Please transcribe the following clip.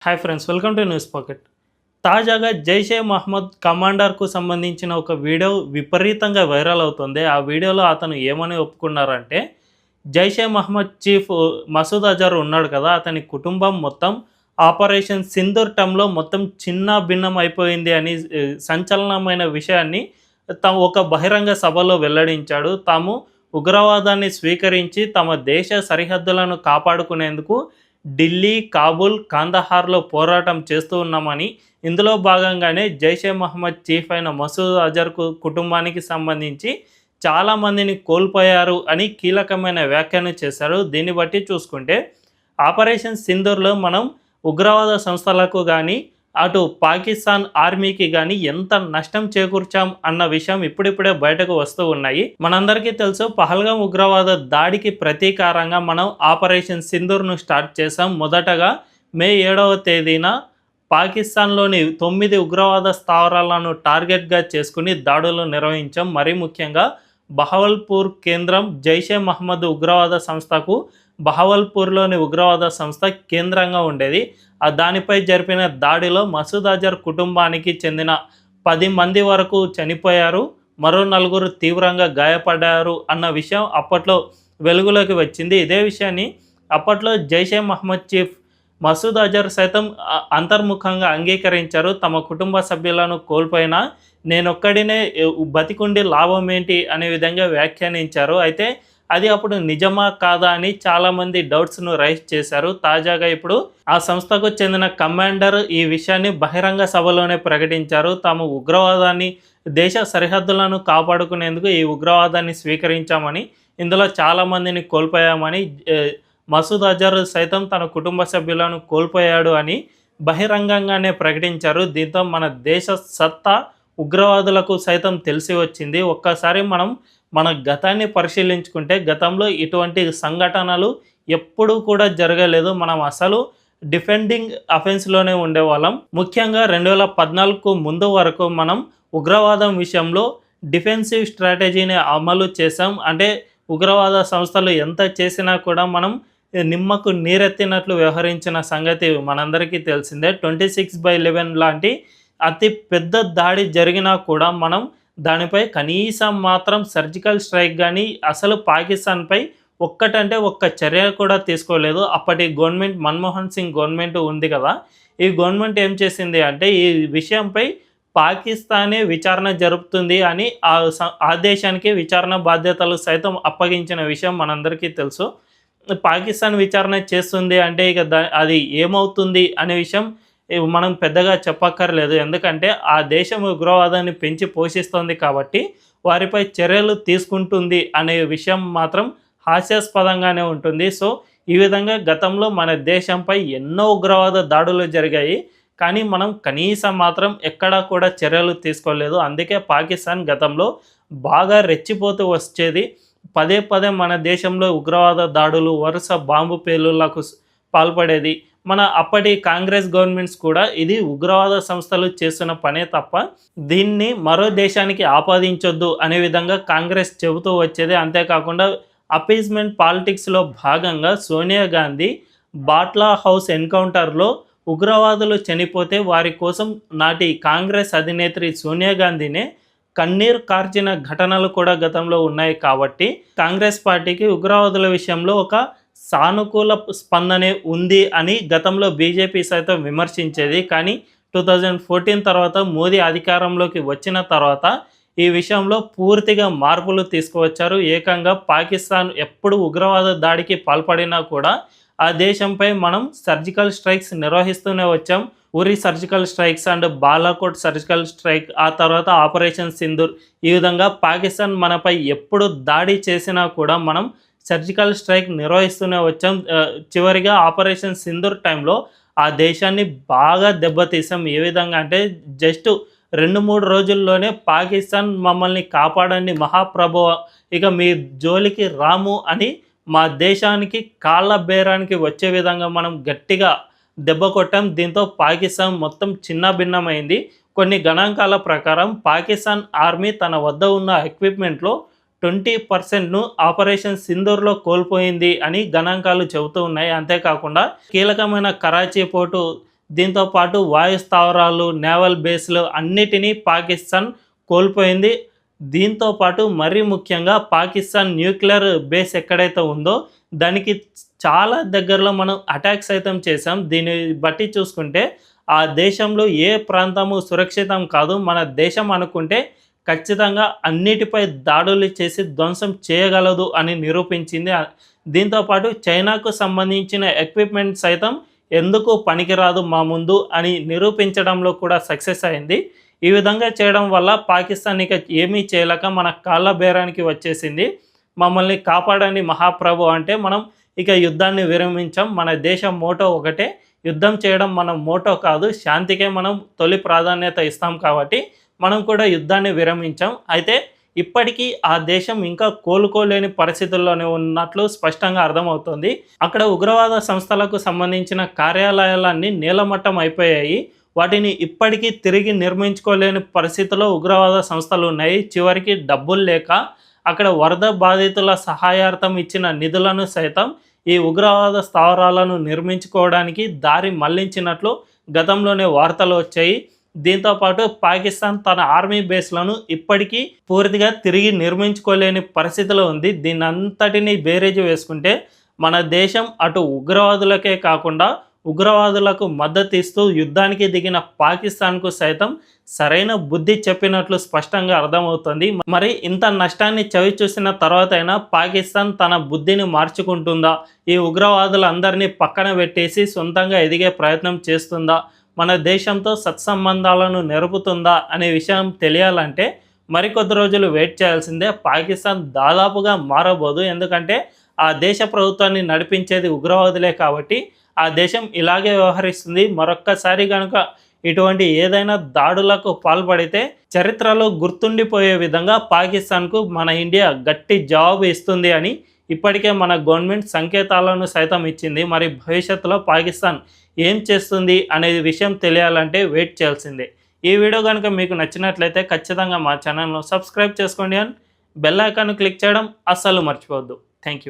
Hi friends, welcome to news pocket. తాజాగా జైషే మహమ్మద్ కమాండర్కు సంబంధించిన ఒక వీడియో విపరీతంగా వైరల్ అవుతుంది. ఆ వీడియోలో అతను ఏమని ఒప్పుకున్నారంటే, జైషే మహమ్మద్ చీఫ్ మసూద్ అజర్ ఉన్నాడు కదా, అతని కుటుంబం మొత్తం ఆపరేషన్ సింధూర్ టైంలో మొత్తం చిన్న భిన్నం అయిపోయింది అని సంచలనమైన విషయాన్ని ఒక బహిరంగ సభలో వెల్లడించాడు. తాము ఉగ్రవాదాన్ని స్వీకరించి తమ దేశ సరిహద్దులను కాపాడుకునేందుకు ఢిల్లీ, కాబూల్, కాందహార్లో పోరాటం చేస్తూ ఉన్నామని, ఇందులో భాగంగానే జైషే మహమ్మద్ చీఫ్ అయిన మసూద్ అజర్ కుటుంబానికి సంబంధించి చాలామందిని కోల్పోయారు అని కీలకమైన వ్యాఖ్యను చేశారు. దీన్ని బట్టి చూసుకుంటే ఆపరేషన్ సింధూర్లో మనం ఉగ్రవాద సంస్థలకు కానీ అటు పాకిస్తాన్ ఆర్మీకి కానీ ఎంత నష్టం చేకూర్చాం అన్న విషయం ఇప్పుడిప్పుడే బయటకు వస్తూ ఉన్నాయి. మనందరికీ తెలుసు, పహల్గాం ఉగ్రవాద దాడికి ప్రతీకారంగా మనం ఆపరేషన్ సింధూర్ను స్టార్ట్ చేసాం. మొదటగా మే 7వ తేదీన పాకిస్తాన్లోని 9 ఉగ్రవాద స్థావరాలను టార్గెట్గా చేసుకుని దాడులు నిర్వహించాం. మరీ ముఖ్యంగా బహవల్పూర్ కేంద్రం జైషే మహమ్మద్ ఉగ్రవాద సంస్థకు బహవల్పూర్లోని ఉగ్రవాద సంస్థ కేంద్రంగా ఉండేది. దానిపై జరిపిన దాడిలో మసూద్ అజర్ కుటుంబానికి చెందిన 10 మంది వరకు చనిపోయారు, మరో 4 తీవ్రంగా గాయపడ్డారు అన్న విషయం అప్పట్లో వెలుగులోకి వచ్చింది. ఇదే విషయాన్ని అప్పట్లో జైషే మహమ్మద్ చీఫ్ మసూద్ అజర్ సైతం అంతర్ముఖంగా అంగీకరించారు. తమ కుటుంబ సభ్యులను కోల్పోయినా నేనొక్కడినే బతికుండి లాభం ఏంటి అనే విధంగా వ్యాఖ్యానించారు. అయితే అది అప్పుడు నిజమా కాదా అని చాలామంది డౌట్స్ను రైజ్ చేశారు. తాజాగా ఇప్పుడు ఆ సంస్థకు చెందిన కమాండర్ ఈ విషయాన్ని బహిరంగ సభలోనే ప్రకటించారు. తాము ఉగ్రవాదాన్ని, దేశ సరిహద్దులను కాపాడుకునేందుకు ఈ ఉగ్రవాదాన్ని స్వీకరించామని, ఇందులో చాలామందిని కోల్పోయామని, మసూద్ అజర్ సైతం తన కుటుంబ సభ్యులను కోల్పోయాడు అని బహిరంగంగానే ప్రకటించారు. దీంతో మన దేశ సత్తా ఉగ్రవాదులకు సైతం తెలిసి వచ్చింది. ఒక్కసారి మనం మన గతాన్ని పరిశీలించుకుంటే గతంలో ఇటువంటి సంఘటనలు ఎప్పుడూ కూడా జరగలేదు. మనం అసలు డిఫెండింగ్ అఫెన్స్లోనే ఉండేవాళ్ళం. ముఖ్యంగా 2014కు ముందు వరకు మనం ఉగ్రవాదం విషయంలో డిఫెన్సివ్ స్ట్రాటజీని అమలు చేసాం. అంటే ఉగ్రవాద సంస్థలు ఎంత చేసినా కూడా మనం నిమ్మకు నీరెత్తినట్లు వ్యవహరించిన సంగతి మనందరికీ తెలిసిందే. 26/11 లాంటి అతి పెద్ద దాడి జరిగినా కూడా మనం దానిపై కనీసం మాత్రం సర్జికల్ స్ట్రైక్ కానీ అసలు పాకిస్తాన్పై ఒక్కటంటే ఒక్క చర్య కూడా తీసుకోలేదు. అప్పటి గవర్నమెంట్, మన్మోహన్ సింగ్ గవర్నమెంట్ ఉంది కదా, ఈ గవర్నమెంట్ ఏం చేసింది అంటే ఈ విషయంపై పాకిస్తానే విచారణ జరుపుతుంది అని ఆ దేశానికి విచారణ బాధ్యతలు సైతం అప్పగించిన విషయం మనందరికీ తెలుసు. పాకిస్తాన్ విచారణ చేస్తుంది అంటే ఇక అది ఏమవుతుంది అనే విషయం మనం పెద్దగా చెప్పక్కర్లేదు. ఎందుకంటే ఆ దేశం ఉగ్రవాదాన్ని పెంచి పోషిస్తోంది కాబట్టి వారిపై చర్యలు తీసుకుంటుంది అనే విషయం మాత్రం హాస్యాస్పదంగానే ఉంటుంది. సో ఈ విధంగా గతంలో మన దేశంపై ఎన్నో ఉగ్రవాద దాడులు జరిగాయి, కానీ మనం కనీసం మాత్రం ఎక్కడా కూడా చర్యలు తీసుకోలేదు. అందుకే పాకిస్తాన్ గతంలో బాగా రెచ్చిపోతూ వచ్చేది. పదే పదే మన దేశంలో ఉగ్రవాద దాడులు, వరుస బాంబు పేలుళ్లకు పాల్పడేది. మన అప్పటి కాంగ్రెస్ గవర్నమెంట్స్ కూడా ఇది ఉగ్రవాద సంస్థలు చేస్తున్న పనే తప్ప దీన్ని మరో దేశానికి ఆపాదించొద్దు అనే విధంగా కాంగ్రెస్ చెబుతూ వచ్చేది. అంతేకాకుండా అపీజ్మెంట్ పాలిటిక్స్లో భాగంగా సోనియా గాంధీ బాట్లా హౌస్ ఎన్కౌంటర్లో ఉగ్రవాదులు చనిపోతే వారి కోసం నాటి కాంగ్రెస్ అధినేత్రి సోనియా గాంధీనే కన్నీరు కార్చిన ఘటనలు కూడా గతంలో ఉన్నాయి. కాబట్టి కాంగ్రెస్ పార్టీకి ఉగ్రవాదుల విషయంలో ఒక సానుకూల స్పందనే ఉంది అని గతంలో బీజేపీ సైతం విమర్శించేది. కానీ 2014 తర్వాత మోదీ అధికారంలోకి వచ్చిన తర్వాత ఈ విషయంలో పూర్తిగా మార్పులు తీసుకువచ్చారు. ఏకంగా పాకిస్తాన్ ఎప్పుడు ఉగ్రవాద దాడికి పాల్పడినా కూడా ఆ దేశంపై మనం సర్జికల్ స్ట్రైక్స్ నిర్వహిస్తూనే వచ్చాం. Uri surgical strikes and Balakot surgical strike, ఆ తర్వాత ఆపరేషన్ సింధూర్, ఈ విధంగా పాకిస్తాన్ మనపై ఎప్పుడు దాడి చేసినా కూడా మనం సర్జికల్ స్ట్రైక్ నిర్వహిస్తూనే వచ్చాం. చివరిగా ఆపరేషన్ సింధూర్ టైంలో ఆ దేశాన్ని బాగా దెబ్బతీసాం. ఏ విధంగా అంటే జస్ట్ 2-3 రోజుల్లోనే పాకిస్తాన్ మమ్మల్ని కాపాడండి మహాప్రభు, ఇక మీ జోలికి రాము అని మా దేశానికి కాళ్ళ బేరానికి వచ్చే విధంగా మనం గట్టిగా దెబ్బ కొట్టాం. దీంతో పాకిస్తాన్ మొత్తం చిన్న భిన్నమైంది. కొన్ని గణాంకాల ప్రకారం పాకిస్తాన్ ఆర్మీ తన వద్ద ఉన్న ఎక్విప్మెంట్లో 20%ను ఆపరేషన్ సింధూర్లో కోల్పోయింది అని గణాంకాలు చెబుతూ ఉన్నాయి. అంతేకాకుండా కీలకమైన కరాచీ పోర్టు దీంతో పాటు వాయు స్థావరాలు, నేవల్ బేస్లు అన్నిటినీ పాకిస్తాన్ కోల్పోయింది. దీంతో పాటు మరీ ముఖ్యంగా పాకిస్తాన్ న్యూక్లియర్ బేస్ ఎక్కడైతే ఉందో దానికి చాలా దగ్గరలో మనం అటాక్స్ అయితే చేసాం. దీన్ని బట్టి చూసుకుంటే ఆ దేశంలో ఏ ప్రాంతము సురక్షితం కాదు. మన దేశం అనుకుంటే ఖచ్చితంగా అన్నిటిపై దాడులు చేసి ధ్వంసం చేయగలదు అని నిరూపించింది. దీంతోపాటు చైనాకు సంబంధించిన ఎక్విప్మెంట్ సైతం ఎందుకు పనికిరాదు మా ముందు అని నిరూపించడంలో కూడా సక్సెస్ అయింది. ఈ విధంగా చేయడం వల్ల పాకిస్తాన్ ఇక ఏమీ చేయలేక మన కాళ్ళ బేరానికి వచ్చేసింది. మమ్మల్ని కాపాడండి మహాప్రభు అంటే మనం ఇక యుద్ధాన్ని విరమించాం. మన దేశం మోటో ఒకటే, యుద్ధం చేయడం మన మోటో కాదు, శాంతికే మనం తొలి ప్రాధాన్యత ఇస్తాం కాబట్టి మనం కూడా యుద్ధాన్ని విరమించాం. అయితే ఇప్పటికీ ఆ దేశం ఇంకా కోలుకోలేని పరిస్థితుల్లోనే ఉన్నట్లు స్పష్టంగా అర్థమవుతుంది. అక్కడ ఉగ్రవాద సంస్థలకు సంబంధించిన కార్యాలయాలన్నీ నీలమట్టం అయిపోయాయి. వాటిని ఇప్పటికీ తిరిగి నిర్మించుకోలేని పరిస్థితిలో ఉగ్రవాద సంస్థలు ఉన్నాయి. చివరికి డబ్బులు లేక అక్కడ వరద బాధితుల సహాయార్థం ఇచ్చిన నిధులను సైతం ఈ ఉగ్రవాద స్థావరాలను నిర్మించుకోవడానికి దారి మళ్లించినట్లు గతంలోనే వార్తలు వచ్చాయి. దీంతోపాటు పాకిస్తాన్ తన ఆర్మీ బేస్లను ఇప్పటికీ పూర్తిగా తిరిగి నిర్మించుకోలేని పరిస్థితిలో ఉంది. దీన్ని అంతటినీ బేరేజ్ వేసుకుంటే మన దేశం అటు ఉగ్రవాదులకే కాకుండా ఉగ్రవాదులకు మద్దతు ఇస్తూ యుద్ధానికి దిగిన పాకిస్తాన్కు సైతం సరైన బుద్ధి చెప్పినట్లు స్పష్టంగా అర్థమవుతుంది. మరి ఇంత నష్టాన్ని చవి చూసిన తర్వాత అయినా పాకిస్తాన్ తన బుద్ధిని మార్చుకుంటుందా? ఈ ఉగ్రవాదులందరినీ పక్కన పెట్టేసి సొంతంగా ఎదిగే ప్రయత్నం చేస్తుందా? మన దేశంతో సత్సంబంధాలను నెరుపుతుందా అనే విషయం తెలియాలంటే మరికొద్ది రోజులు వెయిట్ చేయాల్సిందే. పాకిస్తాన్ దాదాపుగా మారబోదు. ఎందుకంటే ఆ దేశ ప్రభుత్వాన్ని నడిపించేది ఉగ్రవాదులే కాబట్టి ఆ దేశం ఇలాగే వ్యవహరిస్తుంది. మరొక్కసారి కనుక ఇటువంటి ఏదైనా దాడులకు పాల్పడితే చరిత్రలో గుర్తుండిపోయే విధంగా పాకిస్తాన్కు మన ఇండియా గట్టి జవాబు ఇస్తుంది అని ఇప్పటికే మన గవర్నమెంట్ సంకేతాలను సైతం ఇచ్చింది. మరి భవిష్యత్తులో పాకిస్తాన్ ఏం చేస్తుంది అనే విషయం తెలియాలంటే వెయిట్ చేయాల్సిందే. ఈ వీడియో కనుక మీకు నచ్చినట్లయితే ఖచ్చితంగా మా ఛానల్ను సబ్స్క్రైబ్ చేసుకోండి అండ్ బెల్ ఐకాన్ క్లిక్ చేయడం అస్సలు మర్చిపోవద్దు. Thank you.